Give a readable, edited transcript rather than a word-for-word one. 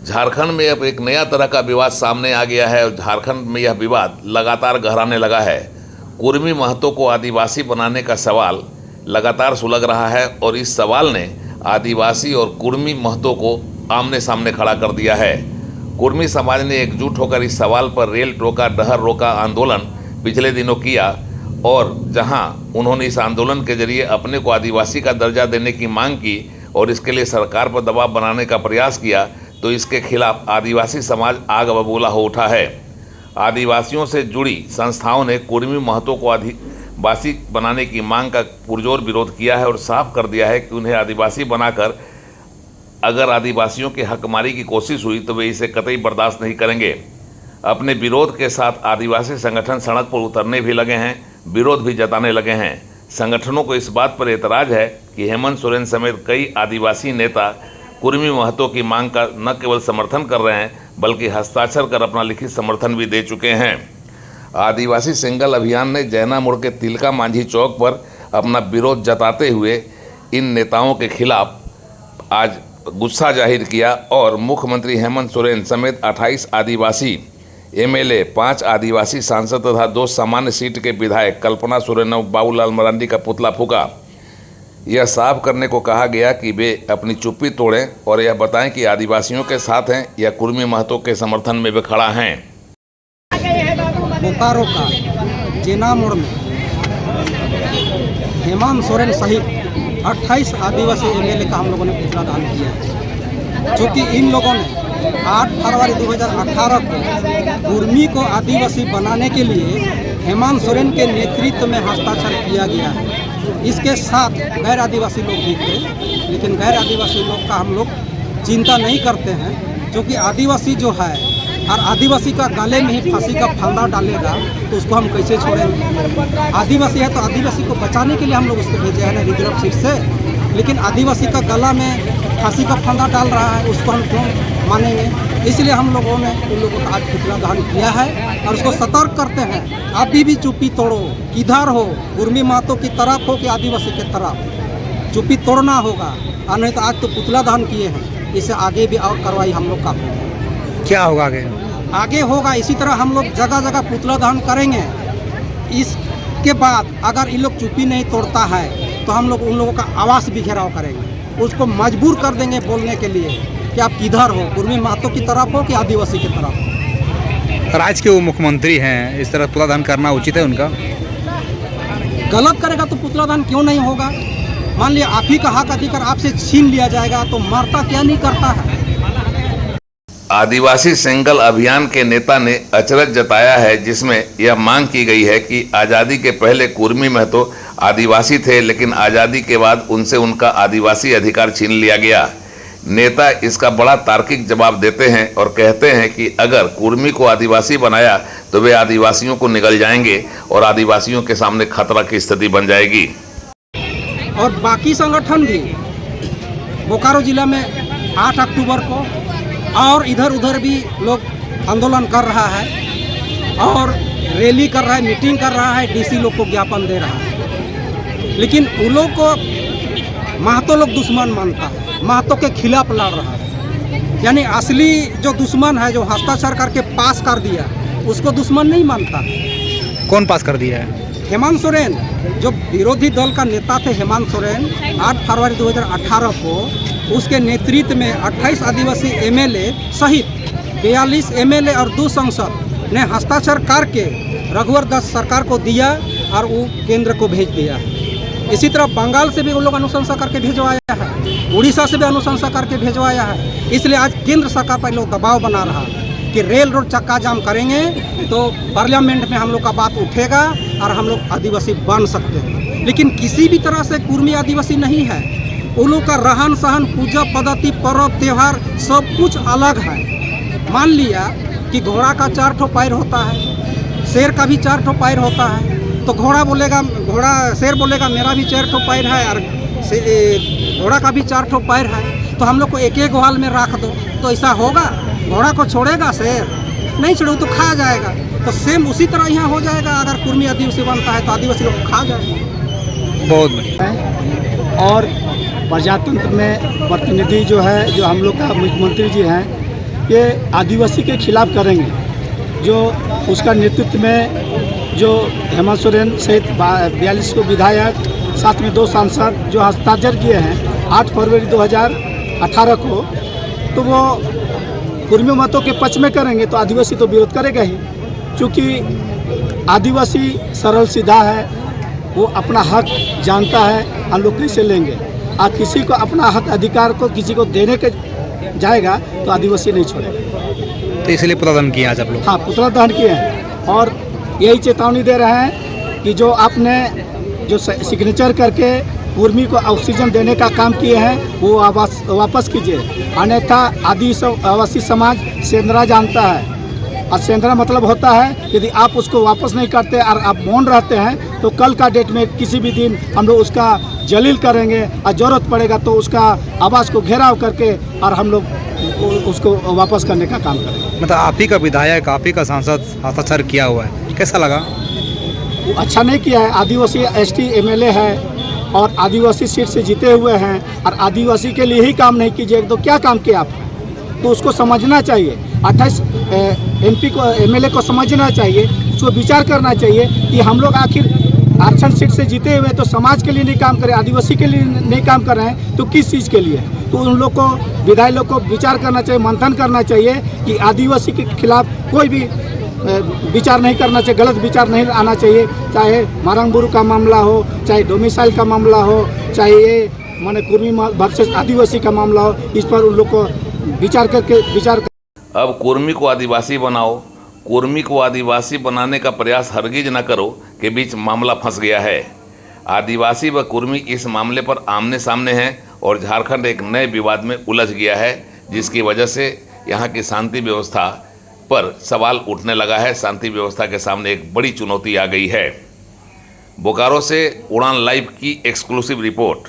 झारखंड में अब एक नया तरह का विवाद सामने आ गया है और झारखंड में यह विवाद लगातार गहराने लगा है। कुर्मी महतो को आदिवासी बनाने का सवाल लगातार सुलग रहा है और इस सवाल ने आदिवासी और कुर्मी महतो को आमने सामने खड़ा कर दिया है। कुर्मी समाज ने एकजुट होकर इस सवाल पर रेल रोका डहर रोका आंदोलन पिछले दिनों किया और जहां उन्होंने इस आंदोलन के जरिए अपने को आदिवासी का दर्जा देने की मांग की और इसके लिए सरकार पर दबाव बनाने का प्रयास किया, तो इसके खिलाफ आदिवासी समाज आग बबूला हो उठा है। आदिवासियों से जुड़ी संस्थाओं ने कुर्मी महतो को आदिवासी बनाने की मांग का पुरजोर विरोध किया है और साफ कर दिया है कि उन्हें आदिवासी बनाकर अगर आदिवासियों की हकमारी की कोशिश हुई तो वे इसे कतई बर्दाश्त नहीं करेंगे। अपने विरोध के साथ आदिवासी संगठन सड़क पर उतरने भी लगे हैं, विरोध भी जताने लगे हैं। संगठनों को इस बात पर एतराज़ है कि हेमंत सोरेन समेत कई आदिवासी नेता कुर्मी महतो की मांग का न केवल समर्थन कर रहे हैं बल्कि हस्ताक्षर कर अपना लिखित समर्थन भी दे चुके हैं। आदिवासी सिंगल अभियान ने जैना मोड़ के तिलका मांझी चौक पर अपना विरोध जताते हुए इन नेताओं के खिलाफ आज गुस्सा जाहिर किया और मुख्यमंत्री हेमंत सोरेन समेत 28 आदिवासी एमएलए, 5 आदिवासी सांसद तथा 2 सामान्य सीट के विधायक कल्पना सोरेन और बाबूलाल मरांडी का पुतला फूका। यह साफ करने को कहा गया कि वे अपनी चुप्पी तोड़ें और यह बताएं कि आदिवासियों के साथ हैं या कुर्मी महतो के समर्थन में वे खड़ा हैं। बोकारो का जेना मोड़ में हेमंत सोरेन सहित 28 आदिवासी एमएलए का हम लोगों ने पुतला दान किया है, जो कि इन लोगों ने 8 फरवरी 2018 को कुर्मी को आदिवासी बनाने के लिए हेमंत सोरेन के नेतृत्व में हस्ताक्षर किया गया है। इसके साथ गैर आदिवासी लोग भी थे, लेकिन गैर आदिवासी लोग का हम लोग चिंता नहीं करते हैं, क्योंकि आदिवासी जो है और आदिवासी का गले में ही फांसी का फंदा डालेगा तो उसको हम कैसे छोड़ेंगे। आदिवासी है तो आदिवासी को बचाने के लिए हम लोग उसको भेजे हैं ना रिजर्व सीट से, लेकिन आदिवासी का गला में फांसी का फंदा डाल रहा है, उसको हम क्यों मानेंगे। इसलिए हम लोगों ने उन लोगों का आज पुतला दहन किया है और उसको सतर्क करते हैं, अभी भी चुप्पी तोड़ो, किधर हो, कुर्मी महतो की तरफ हो कि आदिवासी की तरफ, चुप्पी तोड़ना होगा। और नहीं तो आज तो पुतला दहन किए हैं, इससे आगे भी और कार्रवाई हम लोग का क्या होगा आगे होगा। इसी तरह हम लोग जगह जगह पुतला दहन करेंगे। इसके बाद अगर इन लोग चुप्पी नहीं तोड़ता है तो हम लोग उन लोगों का आवास भी घेराव करेंगे, उसको मजबूर कर देंगे बोलने के लिए कि आप किधर हो, कुर्मी महतो की तरफ हो कि आदिवासी की तरफ। राज्य के वो मुख्यमंत्री हैं, इस तरह पुतला दहन करना उचित है उनका? गलत करेगा तो पुतला दहन क्यों नहीं होगा। मान लिया आप ही का हक अधिकार आपसे छीन लिया जाएगा तो मरता क्या नहीं करता है। आदिवासी सिंगल अभियान के नेता ने अचरज जताया है, जिसमें यह मांग की गई है कि आज़ादी के पहले कुर्मी महतो आदिवासी थे, लेकिन आज़ादी के बाद उनसे उनका आदिवासी अधिकार छीन लिया गया। नेता इसका बड़ा तार्किक जवाब देते हैं और कहते हैं कि अगर कुर्मी को आदिवासी बनाया तो वे आदिवासियों को निगल जाएंगे और आदिवासियों के सामने खतरा की स्थिति बन जाएगी। और बाकी संगठन भी बोकारो जिला में 8 अक्टूबर को और इधर उधर भी लोग आंदोलन कर रहा है और रैली कर रहा है, मीटिंग कर रहा है, डीसी लोग को ज्ञापन दे रहा है, लेकिन उन लोग को महतो लोग दुश्मन मानता है, महतो के खिलाफ लड़ रहा है। यानी असली जो दुश्मन है, जो हस्ताक्षर करके पास कर दिया, उसको दुश्मन नहीं मानता। कौन पास कर दिया है? हेमंत सोरेन, जो विरोधी दल का नेता थे हेमंत सोरेन, 8 फरवरी 2018 को उसके नेतृत्व में 28 आदिवासी एमएलए सहित 42 एमएलए और 2 सांसद ने हस्ताक्षर करके रघुवर दास सरकार को दिया और वो केंद्र को भेज दिया। इसी तरह बंगाल से भी वो लोग अनुशंसा करके भिजवाया है, उड़ीसा से भी अनुशंसा करके भिजवाया है। इसलिए आज केंद्र सरकार पर लोग दबाव बना रहा कि रेल रोड चक्का जाम करेंगे तो पार्लियामेंट में हम लोग का बात उठेगा और हम लोग आदिवासी बन सकते हैं। लेकिन किसी भी तरह से कुर्मी आदिवासी नहीं है। उन लोग का रहन सहन, पूजा पद्धति, पर्व त्यौहार सब कुछ अलग है। मान लिया कि घोड़ा का 4 ठो पैर होता है, शेर का भी 4 ठो पैर होता है, तो शेर बोलेगा मेरा भी 4 ठो पैर है और घोड़ा का भी 4 ठो पैर है, तो हम लोग को एक एक ग्वाल में रख दो तो ऐसा होगा? घोड़ा को छोड़ेगा शेर? नहीं छोड़ो तो खा जाएगा। तो सेम उसी तरह यहाँ हो जाएगा। अगर कुर्मी आदिवासी बनता है तो आदिवासी लोग खा जाएगा। बहुत बढ़िया। और प्रजातंत्र में प्रतिनिधि जो है, जो हम लोग का मुख्यमंत्री जी हैं, ये आदिवासी के खिलाफ करेंगे। जो उसका नेतृत्व में जो हेमंत सोरेन सहित 42 को विधायक, साथ में 2 सांसद जो हस्ताक्षर किए हैं 8 फरवरी 2018 को, तो वो कुर्मी मतों के पक्ष में करेंगे तो आदिवासी तो विरोध करेगा ही। क्योंकि आदिवासी सरल सीधा है, वो अपना हक जानता है, हम लोग कैसे लेंगे। और किसी को अपना हक अधिकार को किसी को देने के जाएगा तो आदिवासी नहीं छोड़ेगा। तो इसलिए पुतला दहन किया आज आप लोग? हाँ, पुतला दहन किए हैं और यही चेतावनी दे रहे हैं कि जो आपने जो सिग्नेचर करके कुर्मी को ऑक्सीजन देने का काम किए हैं वो वापस कीजिए, अन्यथा आदिवासी समाज सेंद्रा जानता है। और सेंद्रा मतलब होता है यदि आप उसको वापस नहीं करते और आप मौन रहते हैं तो कल का डेट में किसी भी दिन हम लोग उसका जलील करेंगे और ज़रूरत पड़ेगा तो उसका आवाज़ को घेराव करके और हम लोग उसको वापस करने का काम करेंगे। मतलब आप ही का विधायक, आप ही का सांसद हस्ताक्षर किया हुआ है, कैसा लगा? वो अच्छा नहीं किया है। आदिवासी एसटी एमएलए है और आदिवासी सीट से जीते हुए हैं और आदिवासी के लिए ही काम नहीं कीजिए तो क्या काम किया आप? तो उसको समझना चाहिए। 28 एमपी को एमएलए को समझना चाहिए, उसको विचार करना चाहिए कि हम लोग आखिर आरक्षण सीट से जीते हुए तो समाज के लिए नहीं काम करें, आदिवासी के लिए नहीं काम कर रहे हैं तो किस चीज़ के लिए? तो उन लोग को, विधायक लोग को विचार करना चाहिए, मंथन करना चाहिए कि आदिवासी के खिलाफ कोई भी विचार नहीं करना चाहिए, गलत विचार नहीं आना चाहिए। चाहे मारंगबुरु का मामला हो, चाहे डोमिसाइल का मामला हो, चाहे ये माने कुर्मी वर्सेस आदिवासी का मामला हो, इस पर उन लोग को विचार करके अब कुर्मी को आदिवासी बनाओ, कुर्मी को आदिवासी बनाने का प्रयास हरगिज न करो के बीच मामला फंस गया है। आदिवासी व कुर्मी इस मामले पर आमने सामने हैं और झारखंड एक नए विवाद में उलझ गया है, जिसकी वजह से यहाँ की शांति व्यवस्था पर सवाल उठने लगा है। शांति व्यवस्था के सामने एक बड़ी चुनौती आ गई है। बोकारो से उड़ान लाइव की एक्सक्लूसिव रिपोर्ट।